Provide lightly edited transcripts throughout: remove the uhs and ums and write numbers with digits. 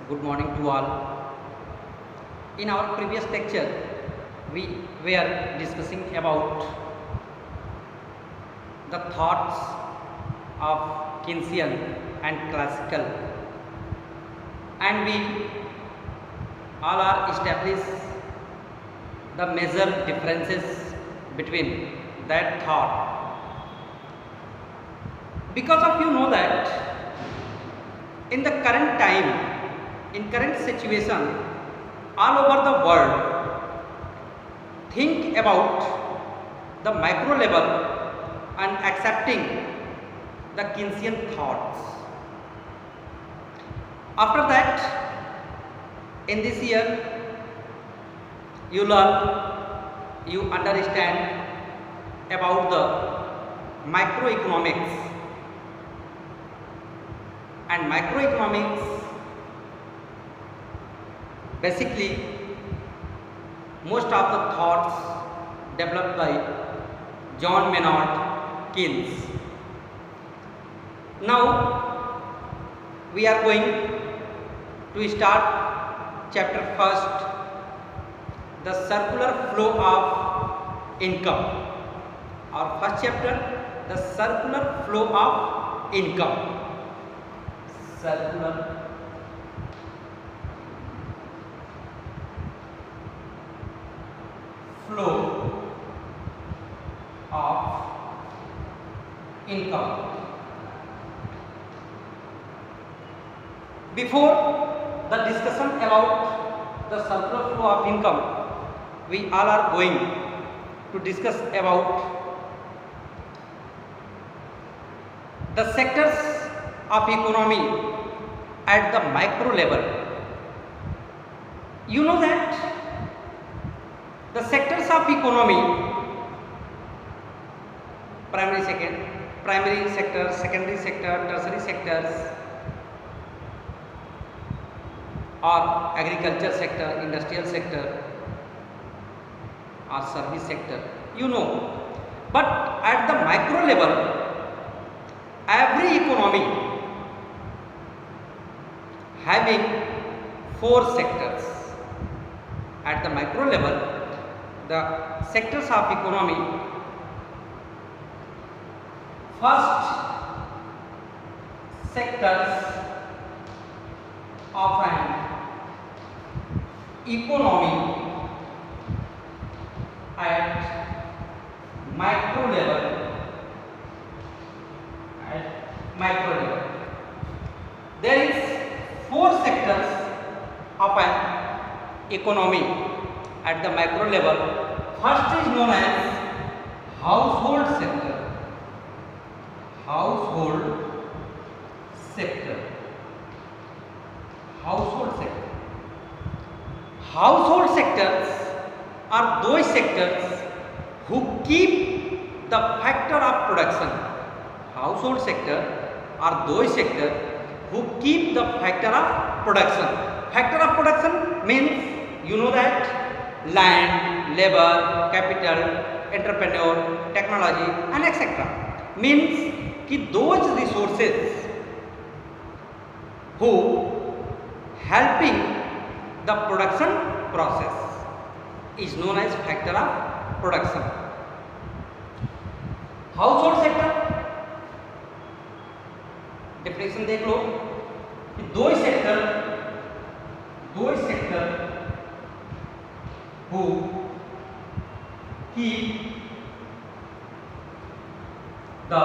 Good morning to all. In our previous lecture, we were discussing about the thoughts of Keynesian and classical, and we all are established the major differences between that thought. Because of you know that in the current time, in current situation, all over the world, think about the micro level and accepting the Keynesian thoughts. After that, in this year, you learn, you understand about the microeconomics, and microeconomics basically most of the thoughts developed by John Maynard Keynes. Now we are going to start chapter first, the circular flow of income. Our first chapter, the circular flow of income. Circular flow of income. Before the discussion about the circular flow of income, we all are going to discuss about the sectors of economy at the micro level. You know that the sectors of economy, primary sector, secondary sector, tertiary sectors, or agriculture sector, industrial sector, or service sector, you know. But at the micro level, every economy having 4 sectors. At the micro level, the sectors of economy, first sectors of an economy at micro level, there is 4 sectors of an economy at the micro level. First is known as household sector. Household sector. Household sector. Household sectors are those sectors who keep the factor of production. Household sector are those sectors who keep the factor of production. Factor of production means, you know that, land, labor, capital, entrepreneur, technology, and etc. Means कि those resources who helping the production process is known as factor of production. Household sector definition देख लो कि दो sector who keep the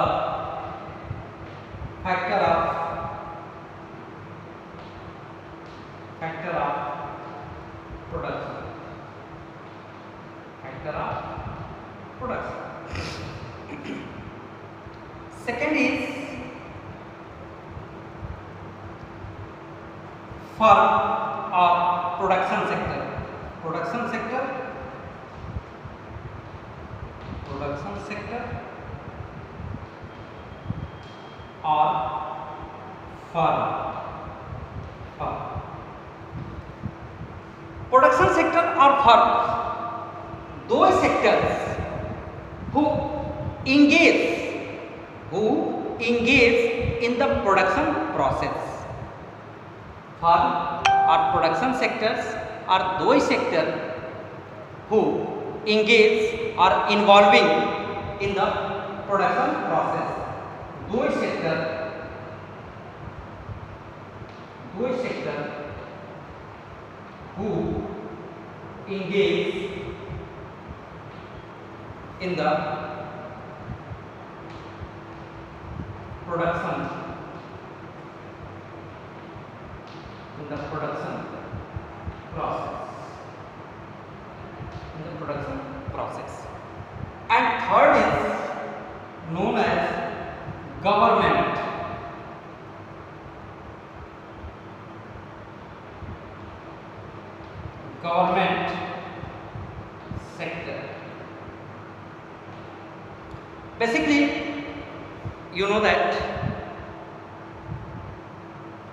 factor of production. Second is firm or production sector. Production or firm. Production sector or firm, those sectors who engage in the production process. Firm or production sectors are those sectors who engage or involving in the production process. Those sectors who engage in the production process. And third is known as government. Sector. Basically, you know that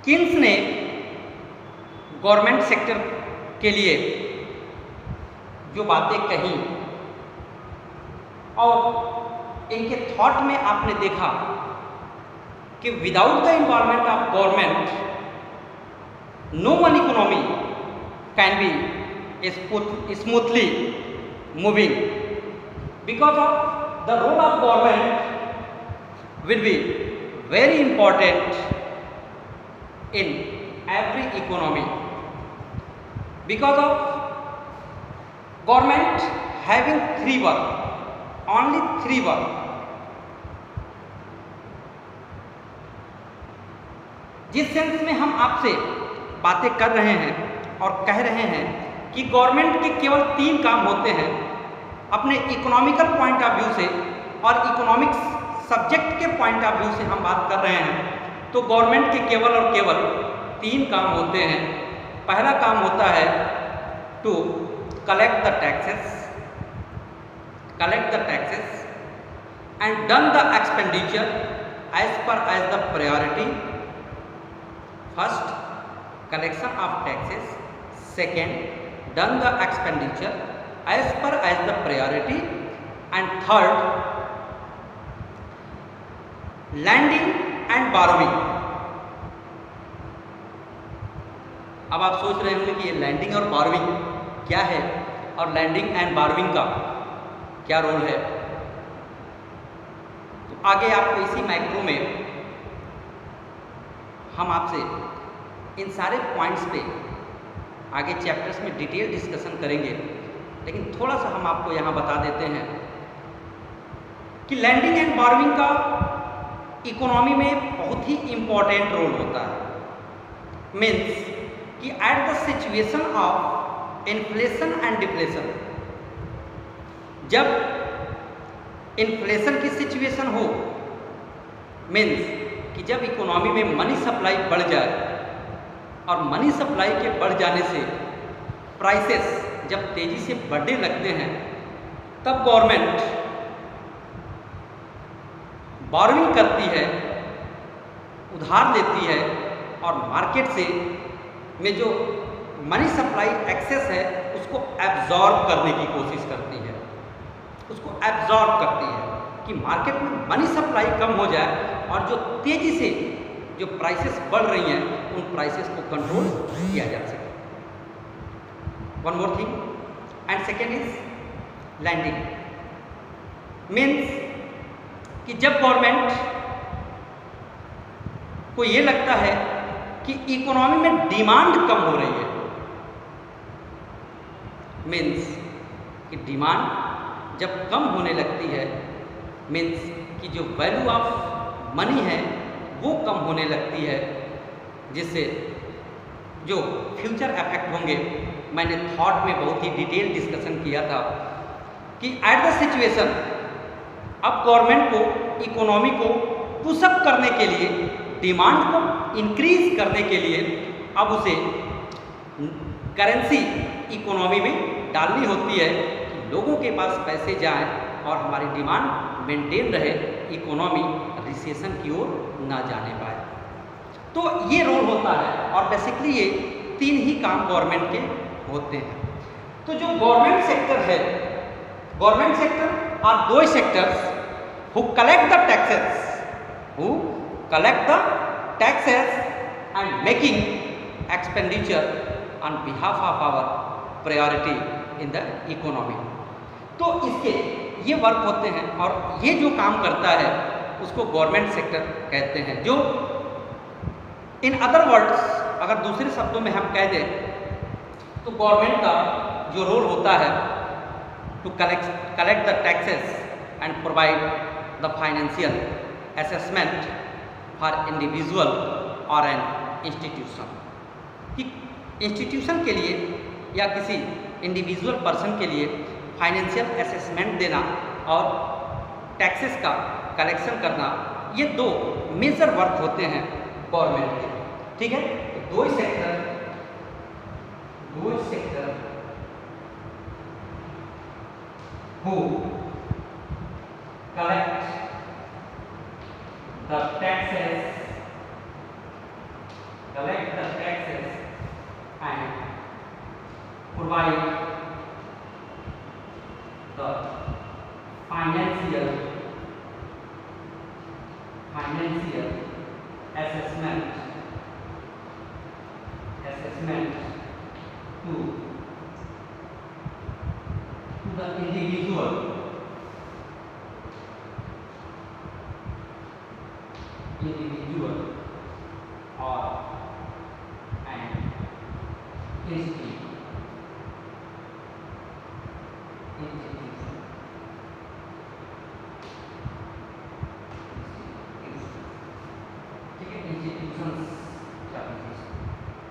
Keynes ने government sector के लिए जो बातें कही और इनके thought में आपने देखा कि without the involvement of government no one economy can be smoothly moving, because of the role of government will be very important in every economy, because of government having only three work. जिस sense में हम आपसे बातें कर रहे हैं और कह रहे हैं कि गवर्नमेंट के केवल 3 काम होते हैं, अपने इकोनॉमिकल पॉइंट ऑफ व्यू से और इकोनॉमिक्स सब्जेक्ट के पॉइंट ऑफ व्यू से हम बात कर रहे हैं, तो गवर्नमेंट के केवल और केवल 3 काम होते हैं। पहला काम होता है to collect the taxes and done the expenditure as the priority. First, collection of taxes. Second, done the expenditure as the priority, and third, lending and borrowing। अब आप सोच रहे होंगे कि ये लैंडिंग और बोरोइंग क्या है और लैंडिंग एंड बोरोइंग का क्या रोल है। तो आगे आपको इसी माइक्रो में हम आपसे इन सारे पॉइंट्स पे आगे चैप्टर्स में डिटेल डिस्कशन करेंगे, लेकिन थोड़ा सा हम आपको यहाँ बता देते हैं कि लैंडिंग एंड बोरोइंग का इकोनॉमी में बहुत ही इम्पोर्टेंट रोल होता है। मीन्स कि at the situation of inflation and deflation, जब इन्फ्लेशन की सिचुएशन हो, मीन्स कि जब इकोनॉमी में मनी सप्लाई बढ़ जाए और मनी सप्लाई के बढ़ जाने से प्राइसेस जब तेजी से बढ़ने लगते हैं, तब गवर्नमेंट बोरोइंग करती है, उधार लेती है और मार्केट से में जो मनी सप्लाई एक्सेस है उसको एब्जॉर्ब करने की कोशिश करती है, कि मार्केट में मनी सप्लाई कम हो जाए और जो तेजी से जो प्राइसेस बढ़ रही हैं उन प्राइसेस को कंट्रोल किया जा सके। One more thing, and second is lending. Means कि जब गवर्नमेंट को ये लगता है कि इकोनॉमी में डिमांड कम हो रही है, मीन्स कि डिमांड जब कम होने लगती है, मीन्स कि जो वैल्यू ऑफ मनी है वो कम होने लगती है, जिससे जो फ्यूचर इफेक्ट होंगे, मैंने थॉट में बहुत ही डिटेल डिस्कशन किया था कि एट द सिचुएशन अब गवर्नमेंट को इकोनॉमी को पुशअप करने के लिए, डिमांड को इंक्रीज करने के लिए अब उसे करेंसी इकोनॉमी में डालनी होती है कि लोगों के पास पैसे जाएं और हमारी डिमांड मेंटेन रहे, इकोनॉमी रिसेशन की ओर ना जाने पाए। तो ये रोल होता है और बेसिकली ये 3 ही काम गवर्नमेंट के होते हैं। तो जो गवर्नमेंट सेक्टर है, government sector are the sectors who collect the taxes and making expenditure on behalf of our priority in the economy. तो इसके ये वर्क होते हैं और ये जो काम करता है उसको गवर्नमेंट सेक्टर कहते हैं। जो इन अदर वर्ड्स अगर दूसरे शब्दों में हम कह दें तो गवर्नमेंट का जो रोल होता है to collect the taxes and provide the financial assessment for individual और एन इंस्टीट्यूशन। कि इंस्टीट्यूशन के लिए या किसी इंडिविजुअल पर्सन के लिए फाइनेंशियल असेसमेंट देना और टैक्सेस का कलेक्शन करना, ये दो मेजर वर्क होते हैं गवर्नमेंट के। ठीक है, तो दो sector who collect the taxes and provide the financial assessment to the individual or an institution।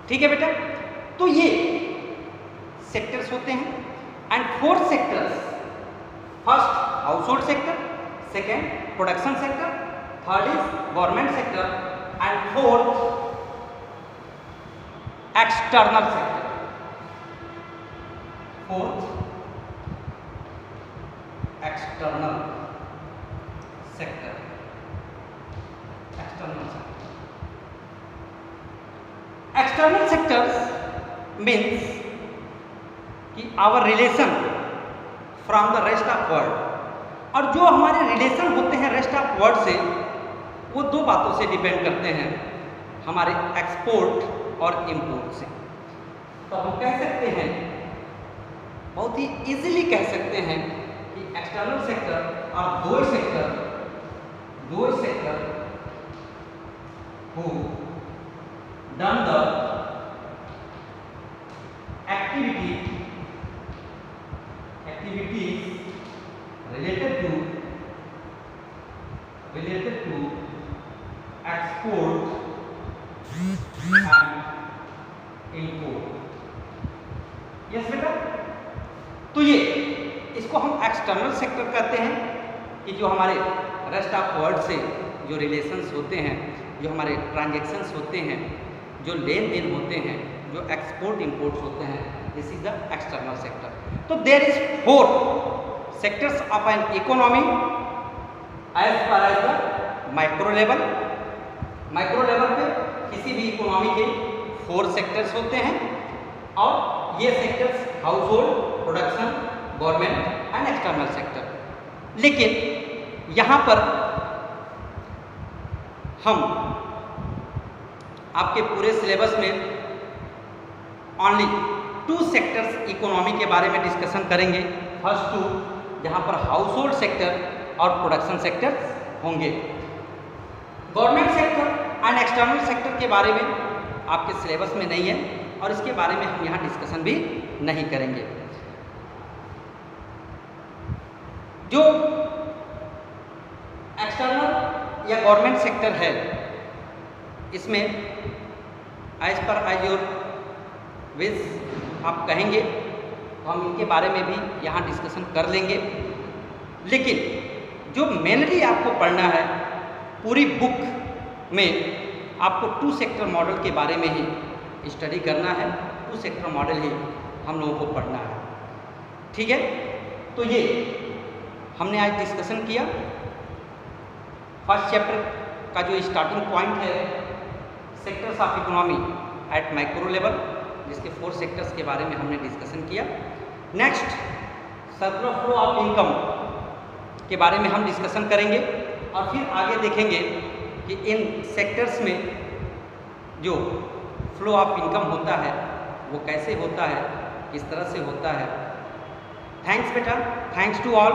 ठीक है बेटा, तो ये सेक्टर्स होते हैं। And 4 sectors, first household sector, second production sector, third is government sector and fourth external sector. External sector external sectors means कि our relation from the rest of world. और जो हमारे रिलेशन होते हैं rest of world से, वो दो बातों से डिपेंड करते हैं, हमारे एक्सपोर्ट और इंपोर्ट से। तो हम कह सकते हैं, बहुत ही इजीली कह सकते हैं कि एक्सटर्नल सेक्टर और दो sector who done the activities related to export and import। Yes बेटा, तो ये इसको हम एक्सटर्नल सेक्टर कहते हैं कि जो हमारे रेस्ट ऑफ वर्ल्ड से जो रिलेशंस होते हैं, जो हमारे ट्रांजैक्शंस होते हैं, जो लेन देन होते हैं, जो एक्सपोर्ट इंपोर्ट्स होते हैं, this is the external sector. तो there is 4 sectors of an economy as far as the micro level. Micro level पे किसी भी इकोनॉमी के 4 सेक्टर्स होते हैं और ये sectors house hold, production, government and external sector. लेकिन यहाँ पर हम आपके पूरे सिलेबस में ओनली 2 सेक्टर्स इकोनॉमी के बारे में डिस्कशन करेंगे। फर्स्ट 2 जहाँ पर हाउस होल्ड सेक्टर और प्रोडक्शन सेक्टर होंगे। Government sector and external sector के बारे में आपके सिलेबस में नहीं है और इसके बारे में हम यहाँ डिस्कशन भी नहीं करेंगे। जो एक्सटर्नल या गवर्नमेंट सेक्टर है, इसमें as per as your wish आप कहेंगे तो हम इनके बारे में भी यहाँ डिस्कशन कर लेंगे। लेकिन जो मेनली आपको पढ़ना है, पूरी बुक में आपको 2 सेक्टर मॉडल के बारे में ही स्टडी करना है। 2 सेक्टर मॉडल ही हम लोगों को पढ़ना है। ठीक है, तो ये हमने आज डिस्कशन किया। फर्स्ट चैप्टर का जो स्टार्टिंग पॉइंट है, sectors of economy eight micro level, जिसके 4 सेक्टर्स के बारे में हमने डिस्कशन किया। Next circular flow of income के बारे में हम डिस्कशन करेंगे और फिर आगे देखेंगे कि इन सेक्टर्स में जो फ्लो ऑफ इनकम होता है वो कैसे होता है, किस तरह से होता है। थैंक्स बेटा, थैंक्स टू ऑल।